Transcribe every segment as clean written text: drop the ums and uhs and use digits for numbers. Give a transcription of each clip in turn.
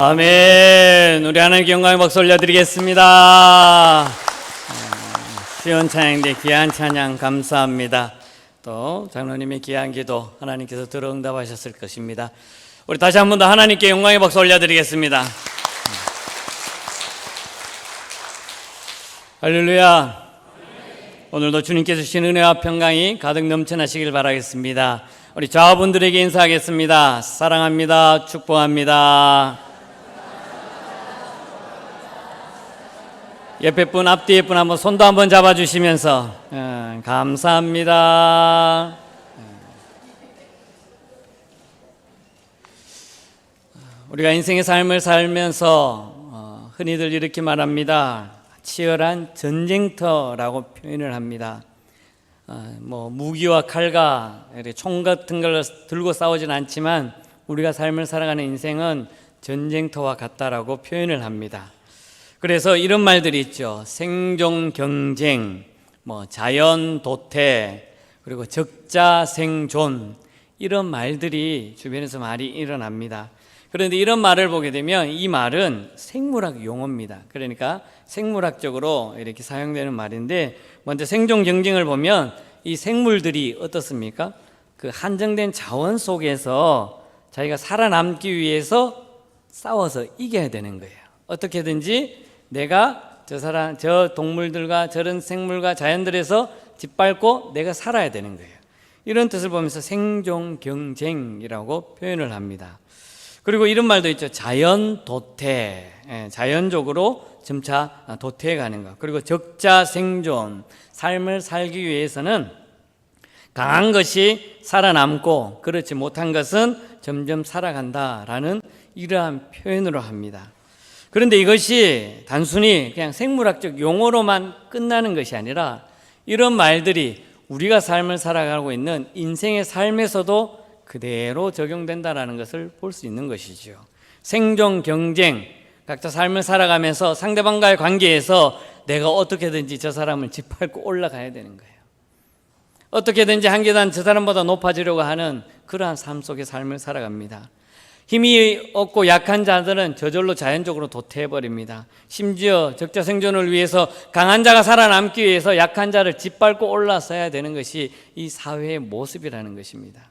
아멘. 우리 하나님께 영광의 박수 올려드리겠습니다. 시온 찬양대 귀한 찬양 감사합니다. 또 장로님의 귀한 기도 하나님께서 들어 응답하셨을 것입니다. 우리 다시 한 번 더 하나님께 영광의 박수 올려드리겠습니다. 할렐루야. 오늘도 주님께서 주신 은혜와 평강이 가득 넘쳐나시길 바라겠습니다. 우리 좌우분들에게 인사하겠습니다. 사랑합니다. 축복합니다. 옆에 분, 앞뒤에 분 한번 손도 한번 잡아주시면서 감사합니다. 우리가 인생의 삶을 살면서 흔히들 이렇게 말합니다. 치열한 전쟁터라고 표현을 합니다. 무기와 칼과 총 같은 걸 들고 싸우진 않지만 우리가 삶을 살아가는 인생은 전쟁터와 같다라고 표현을 합니다. 그래서 이런 말들이 있죠. 생존 경쟁, 자연 도태, 그리고 적자 생존, 이런 말들이 주변에서 많이 일어납니다. 그런데 이런 말을 보게 되면 이 말은 생물학 용어입니다. 그러니까 생물학적으로 이렇게 사용되는 말인데, 먼저 생존 경쟁을 보면 이 생물들이 어떻습니까? 그 한정된 자원 속에서 자기가 살아남기 위해서 싸워서 이겨야 되는 거예요. 어떻게든지 내가 저 동물들과 저런 생물과 자연들에서 짓밟고 내가 살아야 되는 거예요. 이런 뜻을 보면서 생존 경쟁이라고 표현을 합니다. 그리고 이런 말도 있죠. 자연 도태, 자연적으로 점차 도태해 가는 것. 그리고 적자 생존, 삶을 살기 위해서는 강한 것이 살아남고 그렇지 못한 것은 점점 살아간다라는 이러한 표현으로 합니다. 그런데 이것이 단순히 그냥 생물학적 용어로만 끝나는 것이 아니라 이런 말들이 우리가 삶을 살아가고 있는 인생의 삶에서도 그대로 적용된다는 것을 볼 수 있는 것이죠. 생존 경쟁, 각자 삶을 살아가면서 상대방과의 관계에서 내가 어떻게든지 저 사람을 짓밟고 올라가야 되는 거예요. 어떻게든지 한 계단 저 사람보다 높아지려고 하는 그러한 삶 속의 삶을 살아갑니다. 힘이 없고 약한 자들은 저절로 자연적으로 도태해버립니다. 심지어 적자 생존을 위해서 강한 자가 살아남기 위해서 약한 자를 짓밟고 올라서야 되는 것이 이 사회의 모습이라는 것입니다.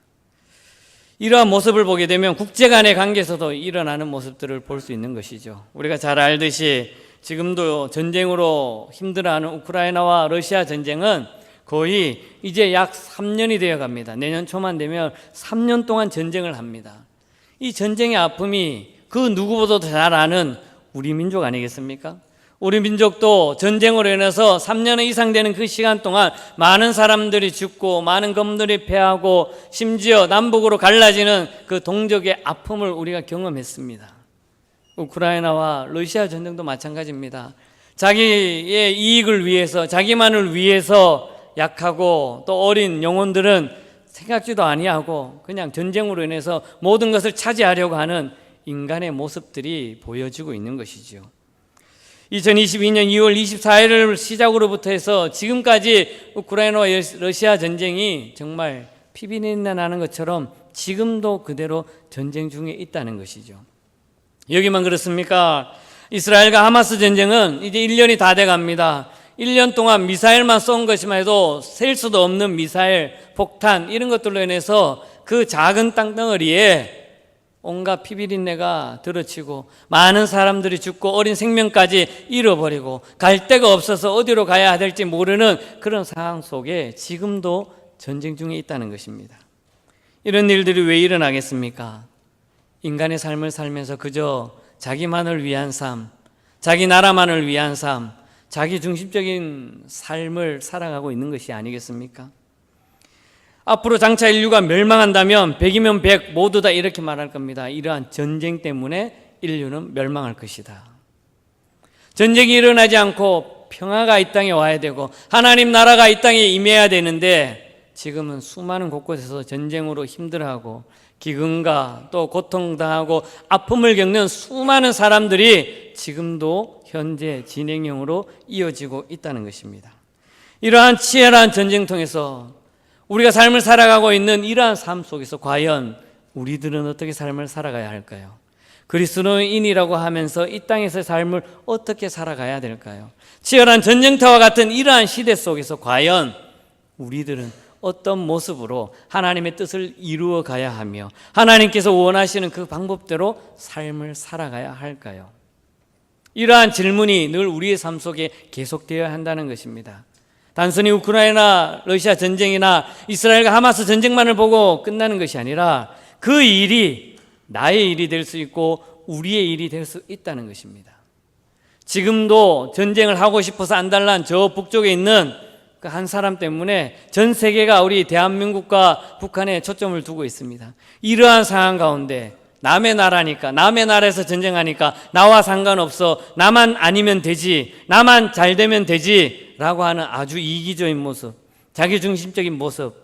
이러한 모습을 보게 되면 국제 간의 관계에서도 일어나는 모습들을 볼 수 있는 것이죠. 우리가 잘 알듯이 지금도 전쟁으로 힘들어하는 우크라이나와 러시아 전쟁은 거의 이제 약 3년이 되어 갑니다. 내년 초만 되면 3년 동안 전쟁을 합니다. 이 전쟁의 아픔이 그 누구보다도 잘 아는 우리 민족 아니겠습니까? 우리 민족도 전쟁으로 인해서 3년 이상 되는 그 시간 동안 많은 사람들이 죽고 많은 검들이 패하고 심지어 남북으로 갈라지는 그 동족의 아픔을 우리가 경험했습니다. 우크라이나와 러시아 전쟁도 마찬가지입니다. 자기의 이익을 위해서, 자기만을 위해서 약하고 또 어린 영혼들은 생각지도 아니하고 그냥 전쟁으로 인해서 모든 것을 차지하려고 하는 인간의 모습들이 보여지고 있는 것이죠. 2022년 2월 24일을 시작으로부터 해서 지금까지 우크라이나와 러시아 전쟁이 정말 피비린내 나는 것처럼 지금도 그대로 전쟁 중에 있다는 것이죠. 여기만 그렇습니까? 이스라엘과 하마스 전쟁은 이제 1년이 다 돼갑니다. 1년 동안 미사일만 쏜 것이만 해도 셀 수도 없는 미사일, 폭탄 이런 것들로 인해서 그 작은 땅덩어리에 온갖 피비린내가 들어치고 많은 사람들이 죽고 어린 생명까지 잃어버리고 갈 데가 없어서 어디로 가야 될지 모르는 그런 상황 속에 지금도 전쟁 중에 있다는 것입니다. 이런 일들이 왜 일어나겠습니까? 인간의 삶을 살면서 그저 자기만을 위한 삶, 자기 나라만을 위한 삶, 자기 중심적인 삶을 살아가고 있는 것이 아니겠습니까? 앞으로 장차 인류가 멸망한다면 100이면 100 모두 다 이렇게 말할 겁니다. 이러한 전쟁 때문에 인류는 멸망할 것이다. 전쟁이 일어나지 않고 평화가 이 땅에 와야 되고 하나님 나라가 이 땅에 임해야 되는데 지금은 수많은 곳곳에서 전쟁으로 힘들어하고 기근과 또 고통당하고 아픔을 겪는 수많은 사람들이 지금도 현재 진행형으로 이어지고 있다는 것입니다. 이러한 치열한 전쟁통에서 우리가 삶을 살아가고 있는 이러한 삶 속에서 과연 우리들은 어떻게 삶을 살아가야 할까요? 그리스도인이라고 하면서 이 땅에서의 삶을 어떻게 살아가야 될까요? 치열한 전쟁터와 같은 이러한 시대 속에서 과연 우리들은 어떤 모습으로 하나님의 뜻을 이루어 가야 하며 하나님께서 원하시는 그 방법대로 삶을 살아가야 할까요? 이러한 질문이 늘 우리의 삶 속에 계속되어야 한다는 것입니다. 단순히 우크라이나 러시아 전쟁이나 이스라엘과 하마스 전쟁만을 보고 끝나는 것이 아니라 그 일이 나의 일이 될 수 있고 우리의 일이 될 수 있다는 것입니다. 지금도 전쟁을 하고 싶어서 안달난 저 북쪽에 있는 그 한 사람 때문에 전 세계가 우리 대한민국과 북한에 초점을 두고 있습니다. 이러한 상황 가운데 남의 나라니까, 남의 나라에서 전쟁하니까 나와 상관없어, 나만 아니면 되지, 나만 잘 되면 되지 라고 하는 아주 이기적인 모습, 자기중심적인 모습,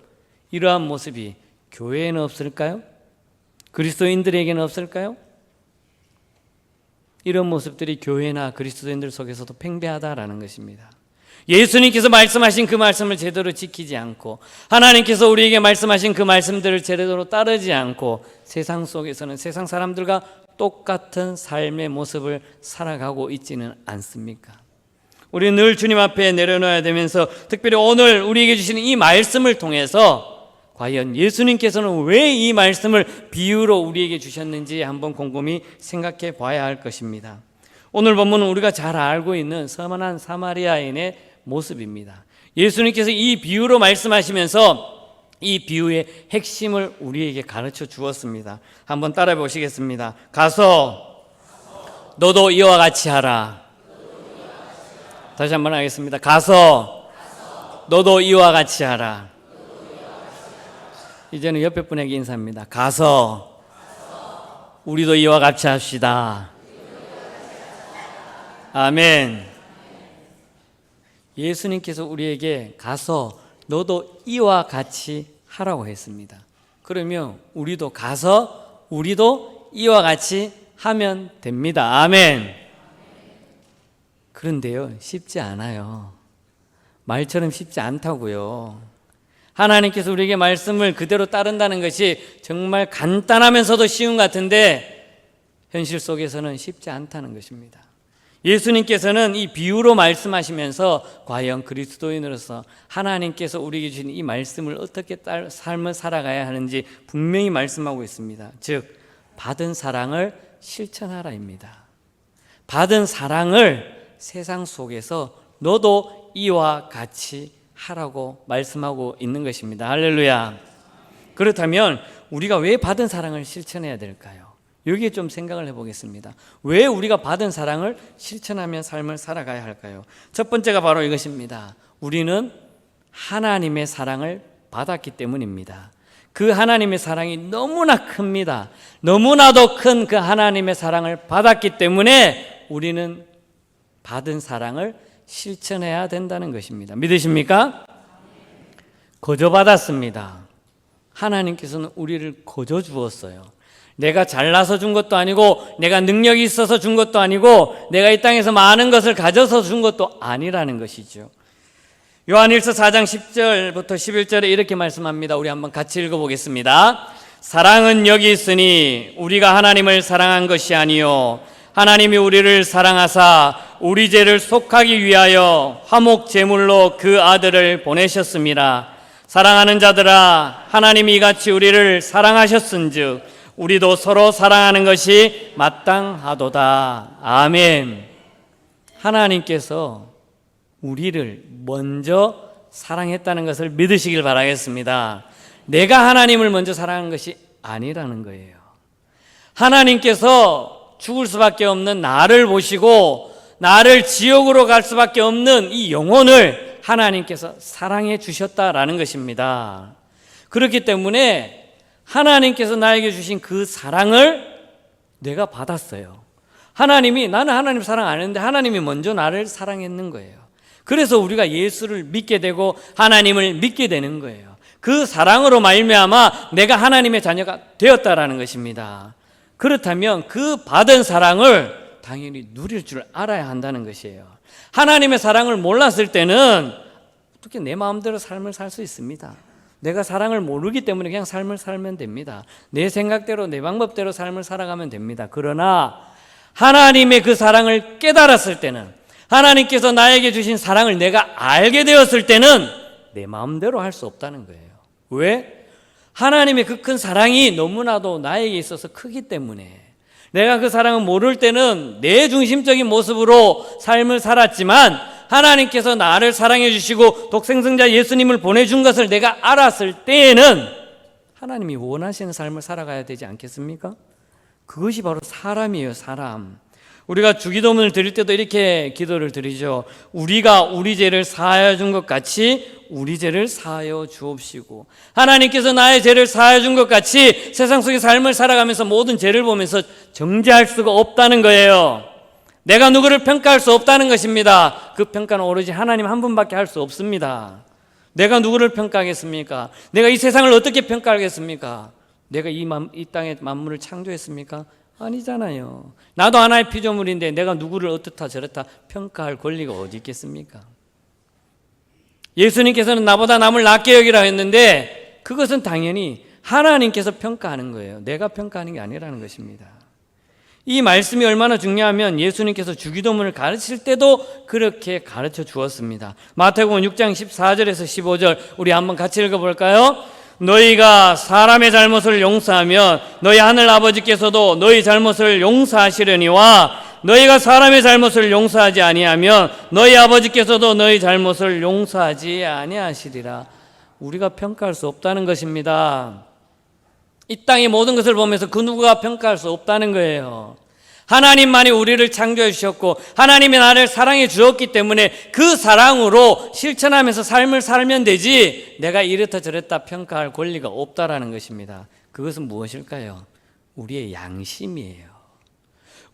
이러한 모습이 교회에는 없을까요? 그리스도인들에게는 없을까요? 이런 모습들이 교회나 그리스도인들 속에서도 팽배하다라는 것입니다. 예수님께서 말씀하신 그 말씀을 제대로 지키지 않고 하나님께서 우리에게 말씀하신 그 말씀들을 제대로 따르지 않고 세상 속에서는 세상 사람들과 똑같은 삶의 모습을 살아가고 있지는 않습니까? 우리는 늘 주님 앞에 내려놓아야 되면서 특별히 오늘 우리에게 주시는 이 말씀을 통해서 과연 예수님께서는 왜 이 말씀을 비유로 우리에게 주셨는지 한번 곰곰이 생각해 봐야 할 것입니다. 오늘 본문은 우리가 잘 알고 있는 선한 사마리아인의 모습입니다. 예수님께서 이 비유로 말씀하시면서 이 비유의 핵심을 우리에게 가르쳐 주었습니다. 한번 따라해 보시겠습니다. 가서 너도 이와 같이 하라. 다시 한번 하겠습니다. 가서 너도 이와 같이 하라. 이제는 옆에 분에게 인사합니다. 가서 우리도 이와 같이 합시다. 아멘. 예수님께서 우리에게 가서 너도 이와 같이 하라고 했습니다. 그러면 우리도 가서 우리도 이와 같이 하면 됩니다. 아멘. 그런데요, 쉽지 않아요. 말처럼 쉽지 않다고요. 하나님께서 우리에게 말씀을 그대로 따른다는 것이 정말 간단하면서도 쉬운 것 같은데 현실 속에서는 쉽지 않다는 것입니다. 예수님께서는 이 비유로 말씀하시면서 과연 그리스도인으로서 하나님께서 우리에게 주신 이 말씀을 어떻게 삶을 살아가야 하는지 분명히 말씀하고 있습니다. 즉 받은 사랑을 실천하라입니다. 받은 사랑을 세상 속에서 너도 이와 같이 하라고 말씀하고 있는 것입니다. 할렐루야. 그렇다면 우리가 왜 받은 사랑을 실천해야 될까요? 여기에 좀 생각을 해보겠습니다. 왜 우리가 받은 사랑을 실천하며 삶을 살아가야 할까요? 첫 번째가 바로 이것입니다. 우리는 하나님의 사랑을 받았기 때문입니다. 그 하나님의 사랑이 너무나 큽니다. 너무나도 큰 그 하나님의 사랑을 받았기 때문에 우리는 받은 사랑을 실천해야 된다는 것입니다. 믿으십니까? 거저 받았습니다. 하나님께서는 우리를 거저 주었어요. 내가 잘나서 준 것도 아니고 내가 능력이 있어서 준 것도 아니고 내가 이 땅에서 많은 것을 가져서 준 것도 아니라는 것이죠. 요한일서 4장 10절부터 11절에 이렇게 말씀합니다. 우리 한번 같이 읽어보겠습니다. 사랑은 여기 있으니 우리가 하나님을 사랑한 것이 아니요 하나님이 우리를 사랑하사 우리 죄를 속하기 위하여 화목 제물로 그 아들을 보내셨습니다. 사랑하는 자들아 하나님이 이같이 우리를 사랑하셨은즉 우리도 서로 사랑하는 것이 마땅하도다. 아멘. 하나님께서 우리를 먼저 사랑했다는 것을 믿으시길 바라겠습니다. 내가 하나님을 먼저 사랑하는 것이 아니라는 거예요. 하나님께서 죽을 수밖에 없는 나를 보시고 나를 지옥으로 갈 수밖에 없는 이 영혼을 하나님께서 사랑해 주셨다라는 것입니다. 그렇기 때문에 하나님께서 나에게 주신 그 사랑을 내가 받았어요. 하나님이, 나는 하나님 사랑 안 했는데 하나님이 먼저 나를 사랑했는 거예요. 그래서 우리가 예수를 믿게 되고 하나님을 믿게 되는 거예요. 그 사랑으로 말미암아 내가 하나님의 자녀가 되었다라는 것입니다. 그렇다면 그 받은 사랑을 당연히 누릴 줄 알아야 한다는 것이에요. 하나님의 사랑을 몰랐을 때는 어떻게 내 마음대로 삶을 살 수 있습니다. 내가 사랑을 모르기 때문에 그냥 삶을 살면 됩니다. 내 생각대로 내 방법대로 삶을 살아가면 됩니다. 그러나 하나님의 그 사랑을 깨달았을 때는, 하나님께서 나에게 주신 사랑을 내가 알게 되었을 때는 내 마음대로 할 수 없다는 거예요. 왜? 하나님의 그 큰 사랑이 너무나도 나에게 있어서 크기 때문에. 내가 그 사랑을 모를 때는 내 중심적인 모습으로 삶을 살았지만 하나님께서 나를 사랑해 주시고 독생성자 예수님을 보내준 것을 내가 알았을 때에는 하나님이 원하시는 삶을 살아가야 되지 않겠습니까? 그것이 바로 사람이에요. 사람. 우리가 주기도문을 드릴 때도 이렇게 기도를 드리죠. 우리가 우리 죄를 사하여 준 것 같이 우리 죄를 사하여 주옵시고, 하나님께서 나의 죄를 사하여 준 것 같이 세상 속의 삶을 살아가면서 모든 죄를 보면서 정죄할 수가 없다는 거예요. 내가 누구를 평가할 수 없다는 것입니다. 그 평가는 오로지 하나님 한 분밖에 할 수 없습니다. 내가 누구를 평가하겠습니까? 내가 이 세상을 어떻게 평가하겠습니까? 내가 이 땅의 만물을 창조했습니까? 아니잖아요. 나도 하나의 피조물인데 내가 누구를 어떻다 저렇다 평가할 권리가 어디 있겠습니까? 예수님께서는 나보다 남을 낫게 여기라 했는데 그것은 당연히 하나님께서 평가하는 거예요. 내가 평가하는 게 아니라는 것입니다. 이 말씀이 얼마나 중요하면 예수님께서 주기도문을 가르칠 때도 그렇게 가르쳐 주었습니다. 마태복음 6장 14절에서 15절 우리 한번 같이 읽어볼까요? 너희가 사람의 잘못을 용서하면 너희 하늘 아버지께서도 너희 잘못을 용서하시려니와 너희가 사람의 잘못을 용서하지 아니하면 너희 아버지께서도 너희 잘못을 용서하지 아니하시리라. 우리가 평가할 수 없다는 것입니다. 이 땅의 모든 것을 보면서 그 누구가 평가할 수 없다는 거예요. 하나님만이 우리를 창조해 주셨고 하나님이 나를 사랑해 주었기 때문에 그 사랑으로 실천하면서 삶을 살면 되지 내가 이렇다 저랬다 평가할 권리가 없다라는 것입니다. 그것은 무엇일까요? 우리의 양심이에요.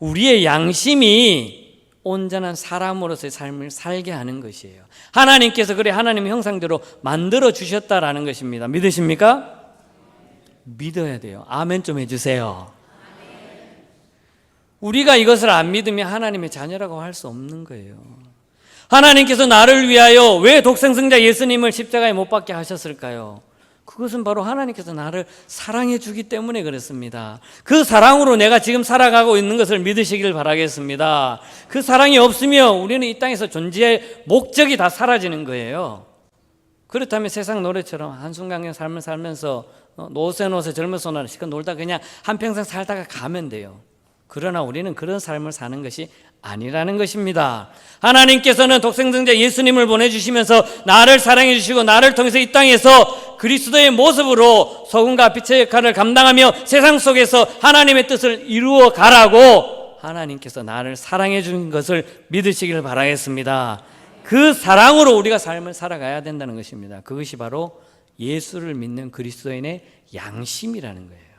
우리의 양심이 온전한 사람으로서의 삶을 살게 하는 것이에요. 하나님께서 그래 하나님의 형상대로 만들어 주셨다라는 것입니다. 믿으십니까? 믿어야 돼요. 아멘 좀 해주세요. 우리가 이것을 안 믿으면 하나님의 자녀라고 할 수 없는 거예요. 하나님께서 나를 위하여 왜 독생성자 예수님을 십자가에 못 박게 하셨을까요? 그것은 바로 하나님께서 나를 사랑해 주기 때문에 그렇습니다. 그 사랑으로 내가 지금 살아가고 있는 것을 믿으시길 바라겠습니다. 그 사랑이 없으면 우리는 이 땅에서 존재의 목적이 다 사라지는 거예요. 그렇다면 세상 노래처럼 한순간의 삶을 살면서 노세 젊어서 실컷 놀다 그냥 한평생 살다가 가면 돼요. 그러나 우리는 그런 삶을 사는 것이 아니라는 것입니다. 하나님께서는 독생성자 예수님을 보내주시면서 나를 사랑해 주시고 나를 통해서 이 땅에서 그리스도의 모습으로 소금과 빛의 역할을 감당하며 세상 속에서 하나님의 뜻을 이루어 가라고 하나님께서 나를 사랑해 주는 것을 믿으시길 바라겠습니다. 그 사랑으로 우리가 삶을 살아가야 된다는 것입니다. 그것이 바로 예수를 믿는 그리스도인의 양심이라는 거예요.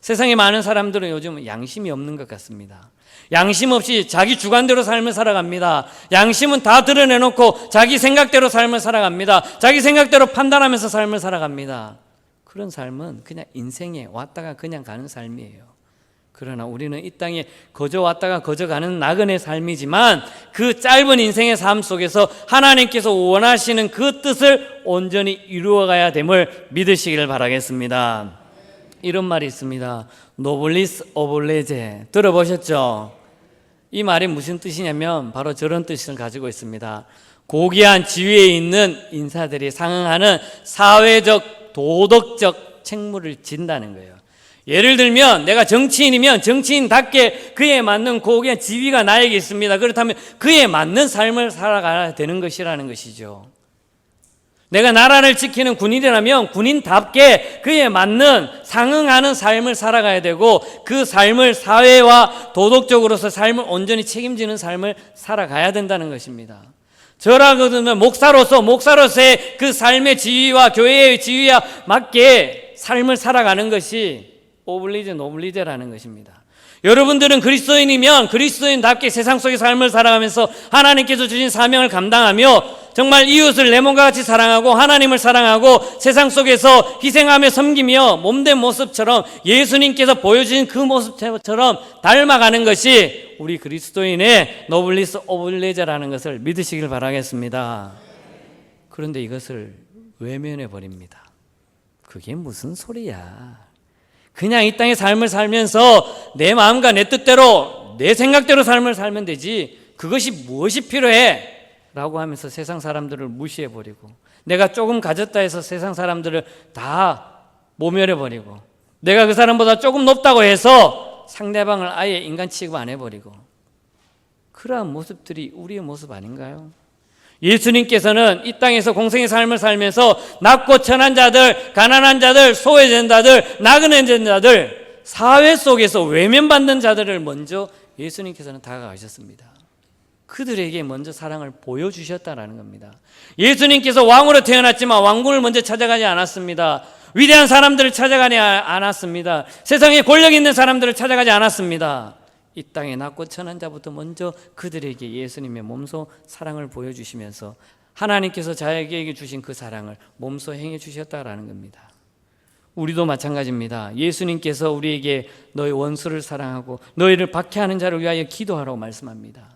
세상에 많은 사람들은 요즘 양심이 없는 것 같습니다. 양심 없이 자기 주관대로 삶을 살아갑니다. 양심은 다 드러내놓고 자기 생각대로 삶을 살아갑니다. 자기 생각대로 판단하면서 삶을 살아갑니다. 그런 삶은 그냥 인생에 왔다가 그냥 가는 삶이에요. 그러나 우리는 이 땅에 거저 왔다가 거저 가는 나그네 삶이지만 그 짧은 인생의 삶 속에서 하나님께서 원하시는 그 뜻을 온전히 이루어가야 됨을 믿으시기를 바라겠습니다. 이런 말이 있습니다. 노블리스 오블레제 들어보셨죠? 이 말이 무슨 뜻이냐면 바로 저런 뜻을 가지고 있습니다. 고귀한 지위에 있는 인사들이 상응하는 사회적 도덕적 책무를 진다는 거예요. 예를 들면 내가 정치인이면 정치인답게 그에 맞는 고귀한 지위가 나에게 있습니다. 그렇다면 그에 맞는 삶을 살아가야 되는 것이라는 것이죠. 내가 나라를 지키는 군인이라면 군인답게 그에 맞는 상응하는 삶을 살아가야 되고 그 삶을 사회와 도덕적으로서 삶을 온전히 책임지는 삶을 살아가야 된다는 것입니다. 저라거든 목사로서의 그 삶의 지위와 교회의 지위와 맞게 삶을 살아가는 것이 오블리제 노블리제라는 것입니다. 여러분들은 그리스도인이면 그리스도인답게 세상 속의 삶을 살아가면서 하나님께서 주신 사명을 감당하며 정말 이웃을 내 몸과 같이 사랑하고 하나님을 사랑하고 세상 속에서 희생하며 섬기며 몸된 모습처럼 예수님께서 보여주신 그 모습처럼 닮아가는 것이 우리 그리스도인의 노블리스 오블레제라는 것을 믿으시길 바라겠습니다. 그런데 이것을 외면해 버립니다. 그게 무슨 소리야? 그냥 이 땅의 삶을 살면서 내 마음과 내 뜻대로 내 생각대로 삶을 살면 되지 그것이 무엇이 필요해? 라고 하면서 세상 사람들을 무시해버리고 내가 조금 가졌다 해서 세상 사람들을 다 모멸해버리고 내가 그 사람보다 조금 높다고 해서 상대방을 아예 인간 취급 안 해버리고 그러한 모습들이 우리의 모습 아닌가요? 예수님께서는 이 땅에서 공생의 삶을 살면서 낮고 천한 자들, 가난한 자들, 소외된 자들, 나그네된 자들, 사회 속에서 외면받는 자들을 먼저 예수님께서는 다가가셨습니다. 그들에게 먼저 사랑을 보여주셨다라는 겁니다. 예수님께서 왕으로 태어났지만 왕궁을 먼저 찾아가지 않았습니다. 위대한 사람들을 찾아가지 않았습니다. 세상에 권력 있는 사람들을 찾아가지 않았습니다. 이 땅에 낮고 천한 자부터 먼저 그들에게 예수님의 몸소 사랑을 보여주시면서 하나님께서 자기에게 주신 그 사랑을 몸소 행해 주셨다라는 겁니다. 우리도 마찬가지입니다. 예수님께서 우리에게 너희 원수를 사랑하고 너희를 박해하는 자를 위하여 기도하라고 말씀합니다.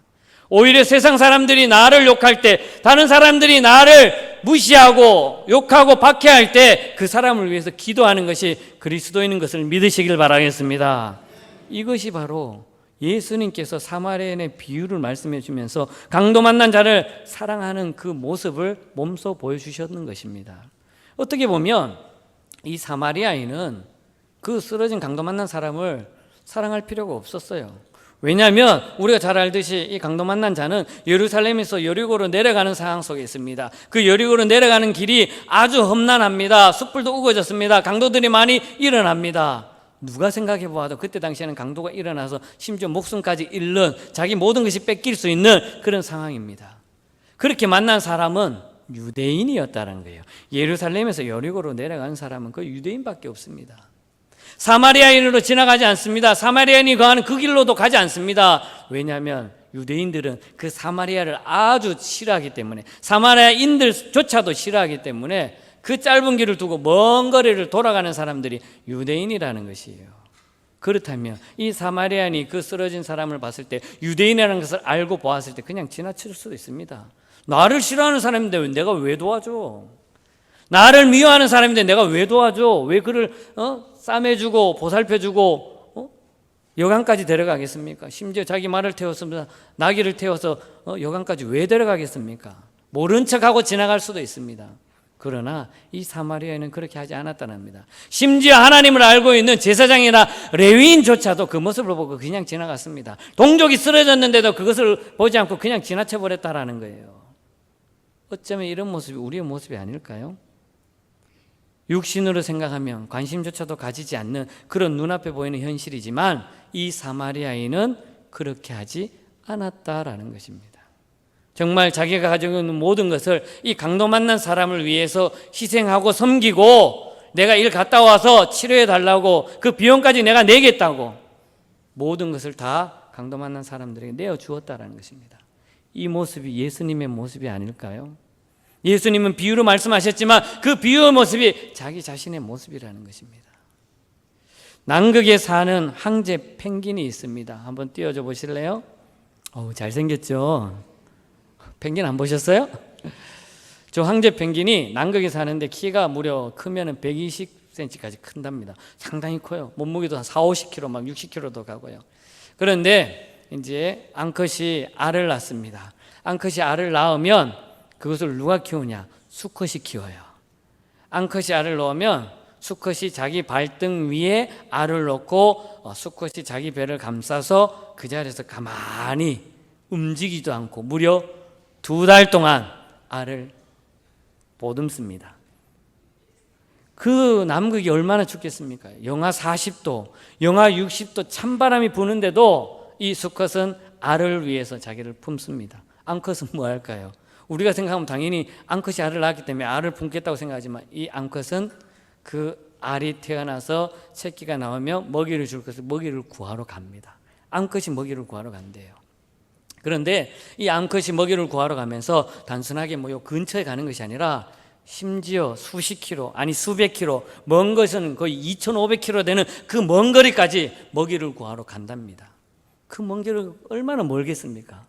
오히려 세상 사람들이 나를 욕할 때, 다른 사람들이 나를 무시하고 욕하고 박해할 때 그 사람을 위해서 기도하는 것이 그리스도인인 것을 믿으시길 바라겠습니다. 이것이 바로 예수님께서 사마리아인의 비유를 말씀해 주면서 강도 만난 자를 사랑하는 그 모습을 몸소 보여주셨는 것입니다. 어떻게 보면 이 사마리아인은 그 쓰러진 강도 만난 사람을 사랑할 필요가 없었어요. 왜냐하면 우리가 잘 알듯이 이 강도 만난 자는 예루살렘에서 여리고로 내려가는 상황 속에 있습니다. 그 여리고로 내려가는 길이 아주 험난합니다. 숯불도 우거졌습니다. 강도들이 많이 일어납니다. 누가 생각해 보아도 그때 당시에는 강도가 일어나서 심지어 목숨까지 잃는 자기 모든 것이 뺏길 수 있는 그런 상황입니다. 그렇게 만난 사람은 유대인이었다는 거예요. 예루살렘에서 여리고로 내려가는 사람은 그 유대인밖에 없습니다. 사마리아인으로 지나가지 않습니다. 사마리아인이 거하는 그 길로도 가지 않습니다. 왜냐하면 유대인들은 그 사마리아를 아주 싫어하기 때문에, 사마리아인들조차도 싫어하기 때문에 그 짧은 길을 두고 먼 거리를 돌아가는 사람들이 유대인이라는 것이에요. 그렇다면 이 사마리아인이 그 쓰러진 사람을 봤을 때, 유대인이라는 것을 알고 보았을 때 그냥 지나칠 수도 있습니다. 나를 싫어하는 사람인데 내가 왜 도와줘? 나를 미워하는 사람인데 내가 왜 도와줘? 왜 그를 싸매주고 보살펴주고 여관까지 데려가겠습니까? 심지어 자기 말을 태웠습니다. 나귀를 태워서 여관까지 왜 데려가겠습니까? 모른 척하고 지나갈 수도 있습니다. 그러나 이 사마리아인은 그렇게 하지 않았다는 겁니다. 심지어 하나님을 알고 있는 제사장이나 레위인조차도 그 모습을 보고 그냥 지나갔습니다. 동족이 쓰러졌는데도 그것을 보지 않고 그냥 지나쳐 버렸다라는 거예요. 어쩌면 이런 모습이 우리의 모습이 아닐까요? 육신으로 생각하면 관심조차도 가지지 않는 그런 눈앞에 보이는 현실이지만 이 사마리아인은 그렇게 하지 않았다라는 것입니다. 정말 자기가 가지고 있는 모든 것을 이 강도 만난 사람을 위해서 희생하고 섬기고, 내가 일 갔다 와서 치료해 달라고 그 비용까지 내가 내겠다고 모든 것을 다 강도 만난 사람들에게 내어 주었다라는 것입니다. 이 모습이 예수님의 모습이 아닐까요? 예수님은 비유로 말씀하셨지만 그 비유의 모습이 자기 자신의 모습이라는 것입니다. 남극에 사는 황제 펭귄이 있습니다. 한번 띄워줘 보실래요? 잘생겼죠? 펭귄 안 보셨어요? 저 황제 펭귄이 남극에 사는데 키가 무려 크면 120cm까지 큰답니다. 상당히 커요. 몸무게도 한 40-50kg, 막 60kg도 가고요. 그런데 이제 암컷이 알을 낳습니다. 암컷이 알을 낳으면 그것을 누가 키우냐? 수컷이 키워요. 암컷이 알을 놓으면 수컷이 자기 발등 위에 알을 놓고 수컷이 자기 배를 감싸서 그 자리에서 가만히 움직이지도 않고 무려 2달 동안 알을 보듬습니다. 그 남극이 얼마나 춥겠습니까? 영하 40도, 영하 60도 찬바람이 부는데도 이 수컷은 알을 위해서 자기를 품습니다. 암컷은 뭐 할까요? 우리가 생각하면 당연히 암컷이 알을 낳았기 때문에 알을 품겠다고 생각하지만 이 암컷은 그 알이 태어나서 새끼가 나오면 먹이를 줄 것을 먹이를 구하러 갑니다. 암컷이 먹이를 구하러 간대요. 그런데 이 암컷이 먹이를 구하러 가면서 단순하게 요 근처에 가는 것이 아니라 심지어 수십 킬로, 아니 수백 킬로, 먼 것은 거의 2,500킬로 되는 그 먼 거리까지 먹이를 구하러 간답니다. 그 먼 길을 얼마나 멀겠습니까?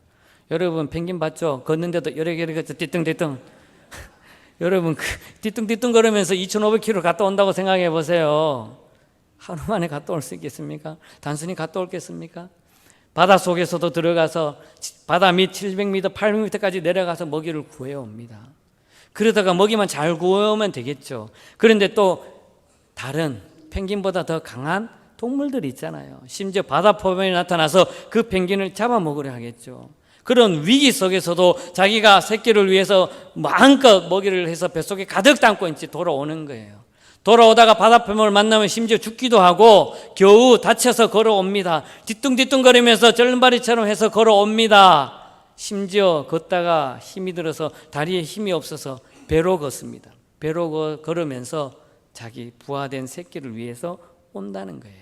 여러분 펭귄 봤죠? 걷는데도 여러 띠뚱띠뚱 여러분 뒤뚱뒤뚱거리면서 2,500km 갔다 온다고 생각해 보세요. 하루 만에 갔다 올 수 있겠습니까? 단순히 갔다 올겠습니까? 바닷속에서도 들어가서 바다 밑 700m, 800m까지 내려가서 먹이를 구해옵니다. 그러다가 먹이만 잘 구해오면 되겠죠. 그런데 또 다른 펭귄보다 더 강한 동물들이 있잖아요. 심지어 바다포면이 나타나서 그 펭귄을 잡아먹으려 하겠죠. 그런 위기 속에서도 자기가 새끼를 위해서 마음껏 먹이를 해서 뱃속에 가득 담고 이제 돌아오는 거예요. 돌아오다가 바다표면을 만나면 심지어 죽기도 하고 겨우 다쳐서 걸어옵니다. 뒤뚱뒤뚱거리면서 절름발이처럼 해서 걸어옵니다. 심지어 걷다가 힘이 들어서 다리에 힘이 없어서 배로 걷습니다. 배로 걸으면서 자기 부화된 새끼를 위해서 온다는 거예요.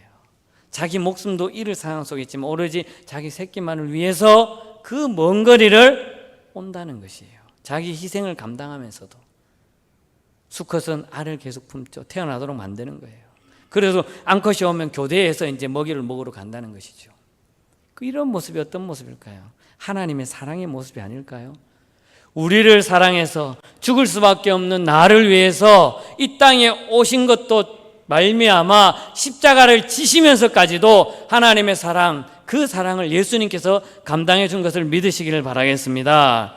자기 목숨도 잃을 상황 속에 있지만 오로지 자기 새끼만을 위해서 그 먼 거리를 온다는 것이에요. 자기 희생을 감당하면서도. 수컷은 알을 계속 품죠. 태어나도록 만드는 거예요. 그래서 암컷이 오면 교대에서 이제 먹이를 먹으러 간다는 것이죠. 이런 모습이 어떤 모습일까요? 하나님의 사랑의 모습이 아닐까요? 우리를 사랑해서 죽을 수밖에 없는 나를 위해서 이 땅에 오신 것도 말미암아 십자가를 지시면서까지도 하나님의 사랑, 그 사랑을 예수님께서 감당해 준 것을 믿으시기를 바라겠습니다.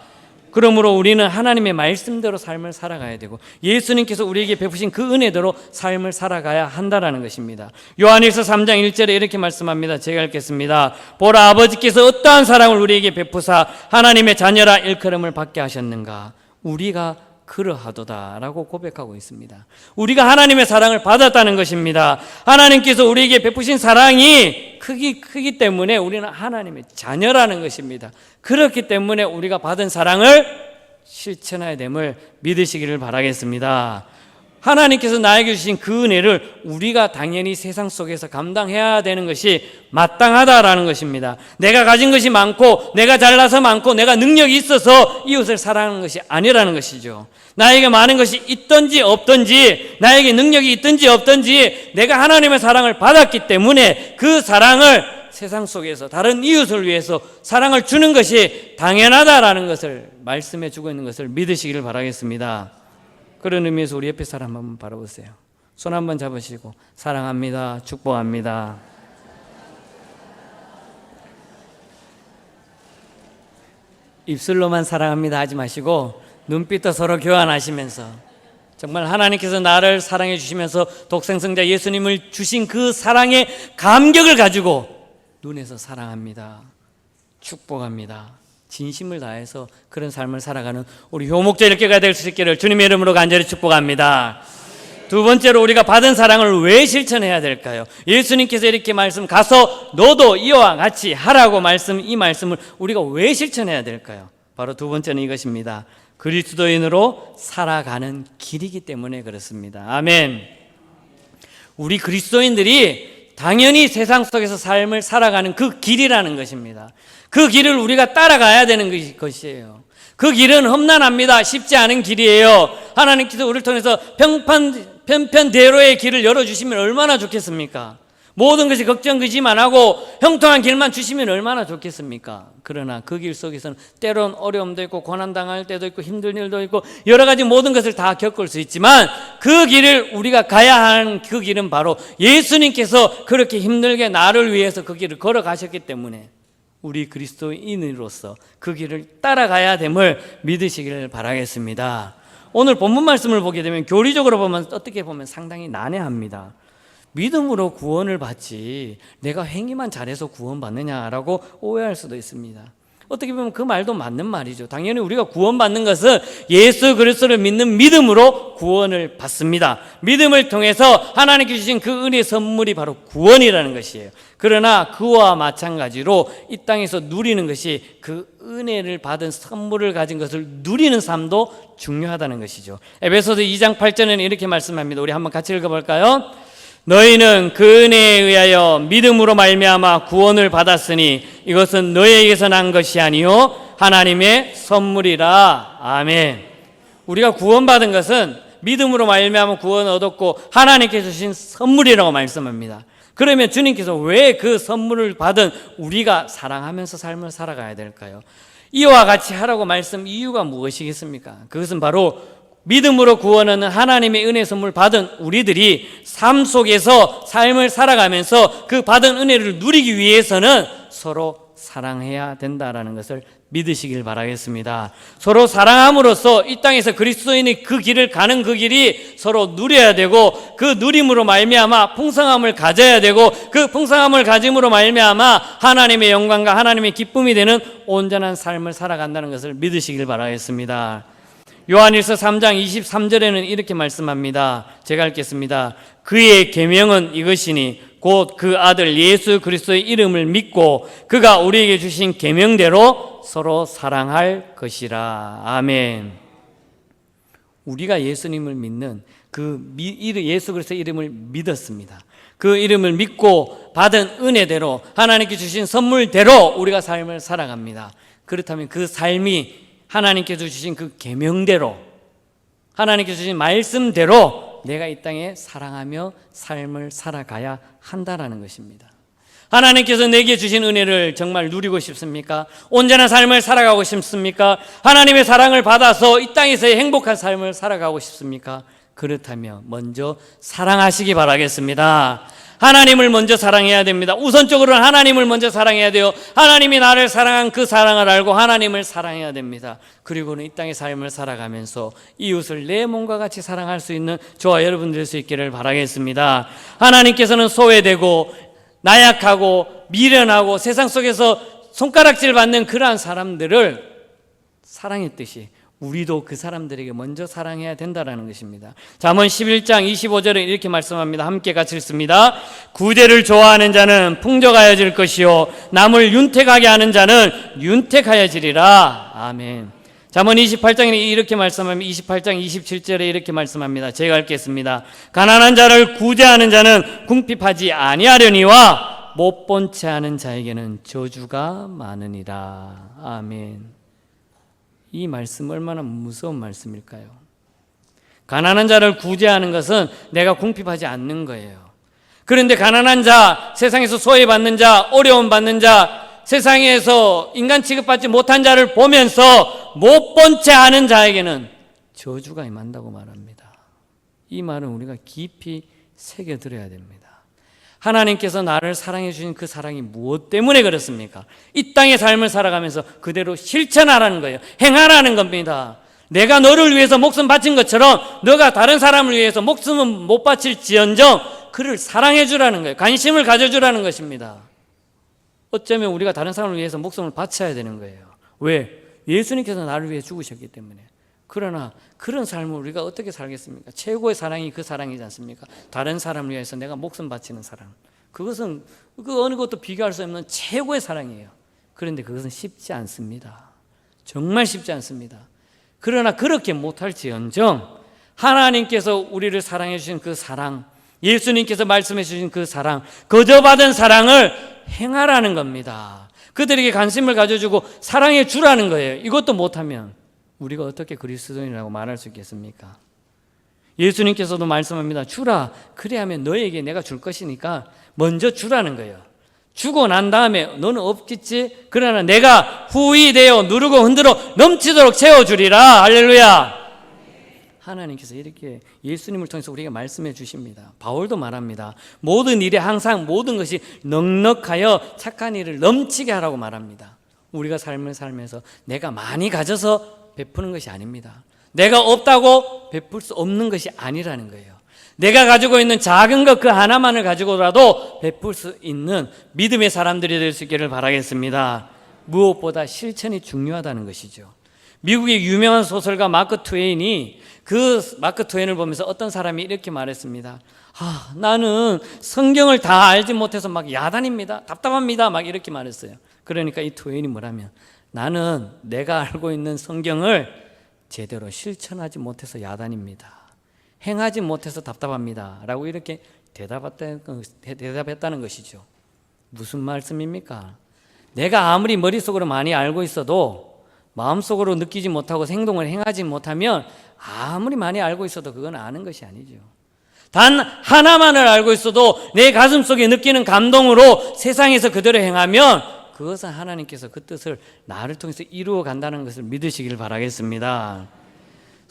그러므로 우리는 하나님의 말씀대로 삶을 살아가야 되고 예수님께서 우리에게 베푸신 그 은혜대로 삶을 살아가야 한다는 것입니다. 요한일서 3장 1절에 이렇게 말씀합니다. 제가 읽겠습니다. 보라, 아버지께서 어떠한 사랑을 우리에게 베푸사 하나님의 자녀라 일컬음을 받게 하셨는가. 우리가 그러하도다 라고 고백하고 있습니다. 우리가 하나님의 사랑을 받았다는 것입니다. 하나님께서 우리에게 베푸신 사랑이 크기 때문에 우리는 하나님의 자녀라는 것입니다. 그렇기 때문에 우리가 받은 사랑을 실천해야 됨을 믿으시기를 바라겠습니다. 하나님께서 나에게 주신 그 은혜를 우리가 당연히 세상 속에서 감당해야 되는 것이 마땅하다라는 것입니다. 내가 가진 것이 많고 내가 잘나서 많고 내가 능력이 있어서 이웃을 사랑하는 것이 아니라는 것이죠. 나에게 많은 것이 있든지 없든지 나에게 능력이 있든지 없든지 내가 하나님의 사랑을 받았기 때문에 그 사랑을 세상 속에서 다른 이웃을 위해서 사랑을 주는 것이 당연하다라는 것을 말씀해 주고 있는 것을 믿으시기를 바라겠습니다. 그런 의미에서 우리 옆에 사람 한번 바라보세요. 손 한번 잡으시고 사랑합니다. 축복합니다. 입술로만 사랑합니다 하지 마시고 눈빛도 서로 교환하시면서 정말 하나님께서 나를 사랑해 주시면서 독생성자 예수님을 주신 그 사랑의 감격을 가지고 눈에서 사랑합니다. 축복합니다. 진심을 다해서 그런 삶을 살아가는 우리 효목자 일교가 될 수 있기를 주님의 이름으로 간절히 축복합니다. 두 번째로 우리가 받은 사랑을 왜 실천해야 될까요? 예수님께서 이렇게 말씀 가서 너도 이와 같이 하라고 이 말씀을 우리가 왜 실천해야 될까요? 바로 두 번째는 이것입니다. 그리스도인으로 살아가는 길이기 때문에 그렇습니다. 아멘. 우리 그리스도인들이 당연히 세상 속에서 삶을 살아가는 그 길이라는 것입니다. 그 길을 우리가 따라가야 되는 것이에요. 그 길은 험난합니다. 쉽지 않은 길이에요. 하나님께서 우리를 통해서 편편대로의 길을 열어주시면 얼마나 좋겠습니까? 모든 것이 걱정거지만 하고 형통한 길만 주시면 얼마나 좋겠습니까? 그러나 그 길 속에서는 때론 어려움도 있고 고난당할 때도 있고 힘든 일도 있고 여러 가지 모든 것을 다 겪을 수 있지만 그 길을 우리가 가야 하는 그 길은 바로 예수님께서 그렇게 힘들게 나를 위해서 그 길을 걸어가셨기 때문에 우리 그리스도인으로서 그 길을 따라가야 됨을 믿으시기를 바라겠습니다. 오늘 본문 말씀을 보게 되면 교리적으로 보면 어떻게 보면 상당히 난해합니다. 믿음으로 구원을 받지 내가 행위만 잘해서 구원받느냐라고 오해할 수도 있습니다. 어떻게 보면 그 말도 맞는 말이죠. 당연히 우리가 구원받는 것은 예수 그리스도를 믿는 믿음으로 구원을 받습니다. 믿음을 통해서 하나님께 주신 그 은혜의 선물이 바로 구원이라는 것이에요. 그러나 그와 마찬가지로 이 땅에서 누리는 것이 그 은혜를 받은 선물을 가진 것을 누리는 삶도 중요하다는 것이죠. 에베소서 2장 8절에는 이렇게 말씀합니다. 우리 한번 같이 읽어볼까요? 너희는 그 은혜에 의하여 믿음으로 말미암아 구원을 받았으니 이것은 너희에게서 난 것이 아니요 하나님의 선물이라. 아멘. 우리가 구원받은 것은 믿음으로 말미암아 구원을 얻었고 하나님께서 주신 선물이라고 말씀합니다. 그러면 주님께서 왜 그 선물을 받은 우리가 사랑하면서 삶을 살아가야 될까요? 이와 같이 하라고 말씀 이유가 무엇이겠습니까? 그것은 바로 믿음으로 구원하는 하나님의 은혜 선물 받은 우리들이 삶 속에서 삶을 살아가면서 그 받은 은혜를 누리기 위해서는 서로 사랑해야 된다라는 것을 믿으시길 바라겠습니다. 서로 사랑함으로써 이 땅에서 그리스도인이 그 길을 가는 그 길이 서로 누려야 되고, 그 누림으로 말미암아 풍성함을 가져야 되고, 그 풍성함을 가짐으로 말미암아 하나님의 영광과 하나님의 기쁨이 되는 온전한 삶을 살아간다는 것을 믿으시길 바라겠습니다. 요한일서 3장 23절에는 이렇게 말씀합니다. 제가 읽겠습니다. 그의 계명은 이것이니 곧 그 아들 예수 그리스도의 이름을 믿고 그가 우리에게 주신 계명대로 서로 사랑할 것이라. 아멘. 우리가 예수님을 믿는 예수 그리스도의 이름을 믿었습니다. 그 이름을 믿고 받은 은혜대로 하나님께 주신 선물대로 우리가 삶을 살아갑니다. 그렇다면 그 삶이 하나님께서 주신 그 계명대로, 하나님께서 주신 말씀대로 내가 이 땅에 사랑하며 삶을 살아가야 한다라는 것입니다. 하나님께서 내게 주신 은혜를 정말 누리고 싶습니까? 온전한 삶을 살아가고 싶습니까? 하나님의 사랑을 받아서 이 땅에서의 행복한 삶을 살아가고 싶습니까? 그렇다면 먼저 사랑하시기 바라겠습니다. 하나님을 먼저 사랑해야 됩니다. 우선적으로는 하나님을 먼저 사랑해야 돼요. 하나님이 나를 사랑한 그 사랑을 알고 하나님을 사랑해야 됩니다. 그리고는 이 땅의 삶을 살아가면서 이웃을 내 몸과 같이 사랑할 수 있는 저와 여러분 될 수 있기를 바라겠습니다. 하나님께서는 소외되고 나약하고 미련하고 세상 속에서 손가락질 받는 그러한 사람들을 사랑했듯이 우리도 그 사람들에게 먼저 사랑해야 된다는 것입니다. 잠언 11장 25절에 이렇게 말씀합니다. 함께 같이 읽습니다. 구제를 좋아하는 자는 풍족하여질 것이요 남을 윤택하게 하는 자는 윤택하여지리라. 아멘. 잠언 28장에 이렇게 말씀합니다. 28장 27절에 이렇게 말씀합니다. 제가 읽겠습니다. 가난한 자를 구제하는 자는 궁핍하지 아니하려니와 못 본 채 하는 자에게는 저주가 많으니라. 아멘. 이 말씀 얼마나 무서운 말씀일까요? 가난한 자를 구제하는 것은 내가 궁핍하지 않는 거예요. 그런데 가난한 자, 세상에서 소외받는 자, 어려움 받는 자, 세상에서 인간 취급받지 못한 자를 보면서 못 본 채 하는 자에게는 저주가 임한다고 말합니다. 이 말은 우리가 깊이 새겨들어야 됩니다. 하나님께서 나를 사랑해 주신 그 사랑이 무엇 때문에 그렇습니까? 이 땅의 삶을 살아가면서 그대로 실천하라는 거예요. 행하라는 겁니다. 내가 너를 위해서 목숨 바친 것처럼 너가 다른 사람을 위해서 목숨은 못 바칠지언정 그를 사랑해 주라는 거예요. 관심을 가져주라는 것입니다. 어쩌면 우리가 다른 사람을 위해서 목숨을 바쳐야 되는 거예요. 왜? 예수님께서 나를 위해 죽으셨기 때문에. 그러나 그런 삶을 우리가 어떻게 살겠습니까? 최고의 사랑이 그 사랑이지 않습니까? 다른 사람을 위해서 내가 목숨 바치는 사랑. 그것은 그 어느 것도 비교할 수 없는 최고의 사랑이에요. 그런데 그것은 쉽지 않습니다. 정말 쉽지 않습니다. 그러나 그렇게 못할지언정 하나님께서 우리를 사랑해 주신 그 사랑, 예수님께서 말씀해 주신 그 사랑, 거저받은 사랑을 행하라는 겁니다. 그들에게 관심을 가져주고 사랑해 주라는 거예요. 이것도 못하면 우리가 어떻게 그리스도인이라고 말할 수 있겠습니까? 예수님께서도 말씀합니다. 주라. 그래야면 너에게 내가 줄 것이니까 먼저 주라는 거예요. 주고 난 다음에 너는 없겠지? 그러나 내가 후히되어 누르고 흔들어 넘치도록 채워주리라. 할렐루야. 하나님께서 이렇게 예수님을 통해서 우리에게 말씀해 주십니다. 바울도 말합니다. 모든 일에 항상 모든 것이 넉넉하여 착한 일을 넘치게 하라고 말합니다. 우리가 삶을 살면서 내가 많이 가져서 베푸는 것이 아닙니다. 내가 없다고 베풀 수 없는 것이 아니라는 거예요. 내가 가지고 있는 작은 것 그 하나만을 가지고라도 베풀 수 있는 믿음의 사람들이 될 수 있기를 바라겠습니다. 무엇보다 실천이 중요하다는 것이죠. 미국의 유명한 소설가 마크 트웨인이 그 마크 트웨인을 보면서 어떤 사람이 이렇게 말했습니다. 나는 성경을 다 알지 못해서 막 야단입니다. 답답합니다. 막 이렇게 말했어요. 그러니까 이 트웨인이 뭐라면 나는 내가 알고 있는 성경을 제대로 실천하지 못해서 야단입니다. 행하지 못해서 답답합니다. 라고 이렇게 대답했다는 것이죠. 무슨 말씀입니까? 내가 아무리 머릿속으로 많이 알고 있어도 마음속으로 느끼지 못하고 행동을 행하지 못하면 아무리 많이 알고 있어도 그건 아는 것이 아니죠. 단 하나만을 알고 있어도 내 가슴속에 느끼는 감동으로 세상에서 그대로 행하면 그것은 하나님께서 그 뜻을 나를 통해서 이루어 간다는 것을 믿으시길 바라겠습니다.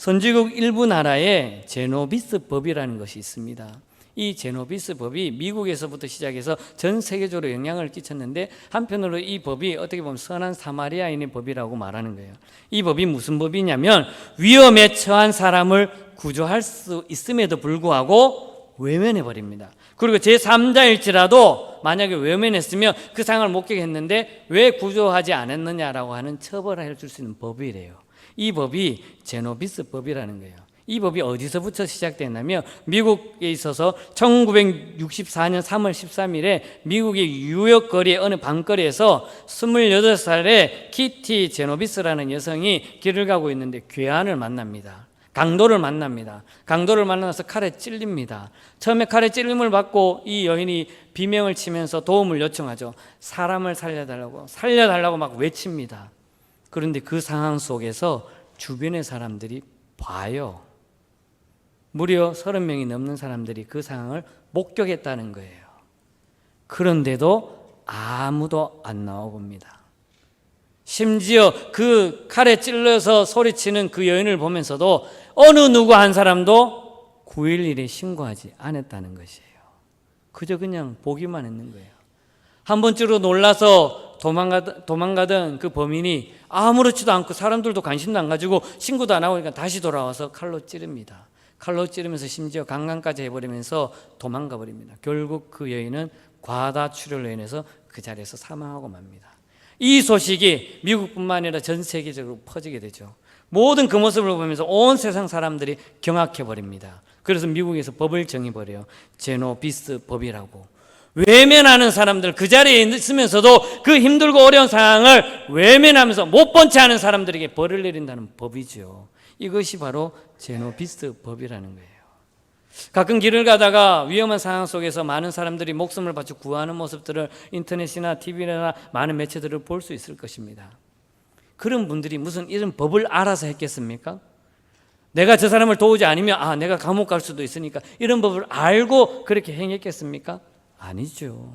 선진국 일부 나라에 제노비스 법이라는 것이 있습니다. 이 제노비스 법이 미국에서부터 시작해서 전 세계적으로 영향을 끼쳤는데, 한편으로 이 법이 어떻게 보면 선한 사마리아인의 법이라고 말하는 거예요. 이 법이 무슨 법이냐면, 위험에 처한 사람을 구조할 수 있음에도 불구하고 외면해 버립니다. 그리고 제3자일지라도 만약에 외면했으면 그 상황을 목격했는데 왜 구조하지 않았느냐라고 하는 처벌을 해줄 수 있는 법이래요. 이 법이 제노비스 법이라는 거예요. 이 법이 어디서부터 시작됐냐면, 미국에 있어서 1964년 3월 13일에 미국의 뉴욕 거리의 어느 밤거리에서 28살의 키티 제노비스라는 여성이 길을 가고 있는데 괴한을 만납니다. 강도를 만납니다. 강도를 만나서 칼에 찔립니다. 처음에 칼에 찔림을 받고 이 여인이 비명을 치면서 도움을 요청하죠. 사람을 살려달라고 막 외칩니다. 그런데 그 상황 속에서 주변의 사람들이 봐요. 무려 30명이 넘는 사람들이 그 상황을 목격했다는 거예요. 그런데도 아무도 안 나와 봅니다. 심지어 그 칼에 찔러서 소리치는 그 여인을 보면서도 어느 누구 한 사람도 911에 신고하지 않았다는 것이에요. 그저 그냥 보기만 했는 거예요. 한 번쯤으로 놀라서 도망가던 그 범인이 아무렇지도 않고 사람들도 관심도 안 가지고 신고도 안 하고 그러니까 다시 돌아와서 칼로 찌릅니다. 칼로 찌르면서 심지어 강간까지 해버리면서 도망가 버립니다. 결국 그 여인은 과다출혈로 인해서 그 자리에서 사망하고 맙니다. 이 소식이 미국뿐만 아니라 전 세계적으로 퍼지게 되죠. 모든 그 모습을 보면서 온 세상 사람들이 경악해 버립니다. 그래서 미국에서 법을 정해버려요. 제노비스 법이라고. 외면하는 사람들, 그 자리에 있으면서도 그 힘들고 어려운 상황을 외면하면서 못 본 채 하는 사람들에게 벌을 내린다는 법이죠. 이것이 바로 제노비스 법이라는 거예요. 가끔 길을 가다가 위험한 상황 속에서 많은 사람들이 목숨을 바쳐 구하는 모습들을 인터넷이나 TV나 많은 매체들을 볼 수 있을 것입니다. 그런 분들이 무슨 이런 법을 알아서 했겠습니까? 내가 저 사람을 도우지 않으면 내가 감옥 갈 수도 있으니까 이런 법을 알고 그렇게 행했겠습니까? 아니죠.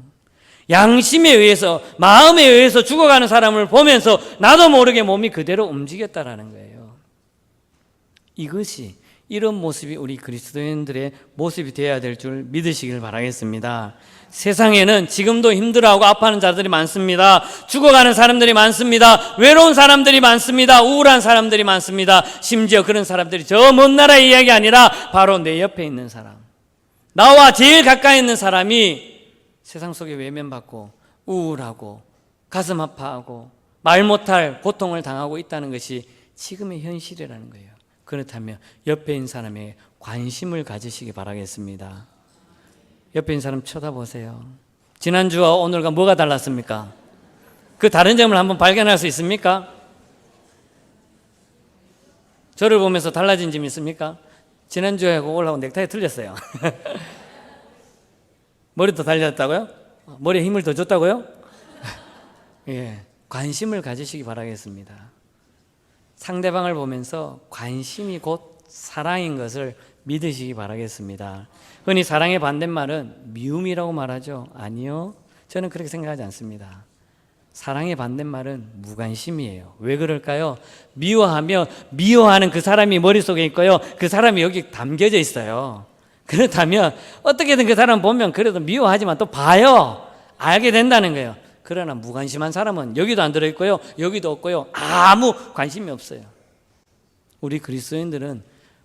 양심에 의해서, 마음에 의해서 죽어가는 사람을 보면서 나도 모르게 몸이 그대로 움직였다라는 거예요. 이것이, 이런 모습이 우리 그리스도인들의 모습이 되어야 될 줄 믿으시길 바라겠습니다. 세상에는 지금도 힘들어하고 아파하는 자들이 많습니다. 죽어가는 사람들이 많습니다. 외로운 사람들이 많습니다. 우울한 사람들이 많습니다. 심지어 그런 사람들이 저 먼 나라의 이야기 아니라 바로 내 옆에 있는 사람, 나와 제일 가까이 있는 사람이 세상 속에 외면받고 우울하고 가슴 아파하고 말 못할 고통을 당하고 있다는 것이 지금의 현실이라는 거예요. 그렇다면 옆에 있는 사람에게 관심을 가지시기 바라겠습니다. 옆에 있는 사람 쳐다보세요. 지난주와 오늘과 뭐가 달랐습니까? 그 다른 점을 한번 발견할 수 있습니까? 저를 보면서 달라진 점이 있습니까? 지난주하고 오늘하고 넥타이 틀렸어요. 머리도 달렸다고요? 머리에 힘을 더 줬다고요? 예, 관심을 가지시기 바라겠습니다. 상대방을 보면서 관심이 곧 사랑인 것을 믿으시기 바라겠습니다. 흔히 사랑의 반대말은 미움이라고 말하죠. 아니요, 저는 그렇게 생각하지 않습니다. 사랑의 반대말은 무관심이에요. 왜 그럴까요? 미워하면 미워하는 그 사람이 머릿속에 있고요, 그 사람이 여기 담겨져 있어요. 그렇다면 어떻게든 그 사람 보면 그래도 미워하지만 또 봐요. 알게 된다는 거예요. 그러나 무관심한 사람은 여기도 안 들어있고요, 여기도 없고요, 아무 관심이 없어요. 우리 그리스도인들은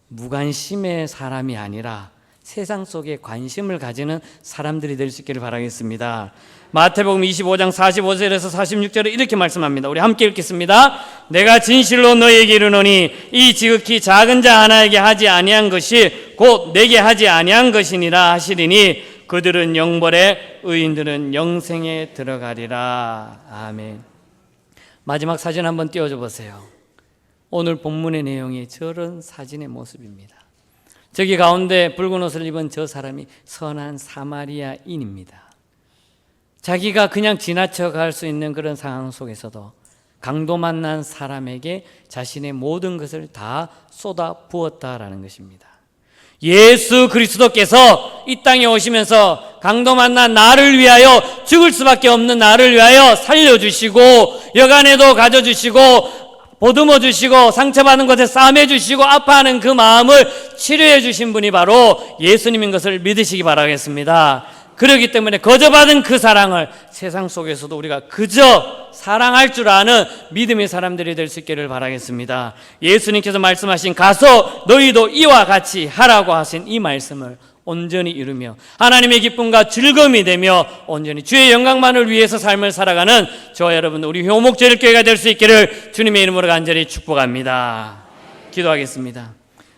무관심의 사람이 아니라 세상 속에 관심을 가지는 사람들이 될 수 있기를 바라겠습니다. 마태복음 25장 45절에서 46절에 이렇게 말씀합니다. 우리 함께 읽겠습니다. 내가 진실로 너희에게 이르노니 이 지극히 작은 자 하나에게 하지 아니한 것이 곧 내게 하지 아니한 것이니라 하시리니 그들은 영벌에 의인들은 영생에 들어가리라. 아멘. 마지막 사진 한번 띄워줘 보세요. 오늘 본문의 내용이 저런 사진의 모습입니다. 저기 가운데 붉은 옷을 입은 저 사람이 선한 사마리아인입니다. 자기가 그냥 지나쳐 갈 수 있는 그런 상황 속에서도 강도 만난 사람에게 자신의 모든 것을 다 쏟아 부었다라는 것입니다. 예수 그리스도께서 이 땅에 오시면서 강도 만난 나를 위하여, 죽을 수밖에 없는 나를 위하여 살려주시고 여간에도 가져주시고 보듬어 주시고 상처받은 곳에 싸매 주시고 아파하는 그 마음을 치료해 주신 분이 바로 예수님인 것을 믿으시기 바라겠습니다. 그렇기 때문에 거저 받은 그 사랑을 세상 속에서도 우리가 그저 사랑할 줄 아는 믿음의 사람들이 될 수 있기를 바라겠습니다. 예수님께서 말씀하신 가서 너희도 이와 같이 하라고 하신 이 말씀을 온전히 이루며 하나님의 기쁨과 즐거움이 되며 온전히 주의 영광만을 위해서 삶을 살아가는 저와 여러분 우리 효목제일교회가 될 수 있기를 주님의 이름으로 간절히 축복합니다. 기도하겠습니다.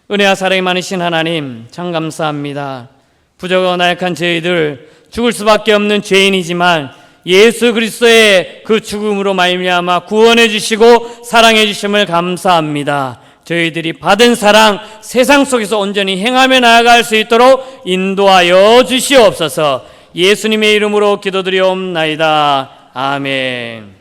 은혜와 사랑이 많으신 하나님 참 감사합니다. 부족하고 나약한 저희들 죽을 수밖에 없는 죄인이지만 예수 그리스도의 그 죽음으로 말미암아 구원해 주시고 사랑해 주심을 감사합니다. 저희들이 받은 사랑 세상 속에서 온전히 행하며 나아갈 수 있도록 인도하여 주시옵소서. 예수님의 이름으로 기도드리옵나이다. 아멘.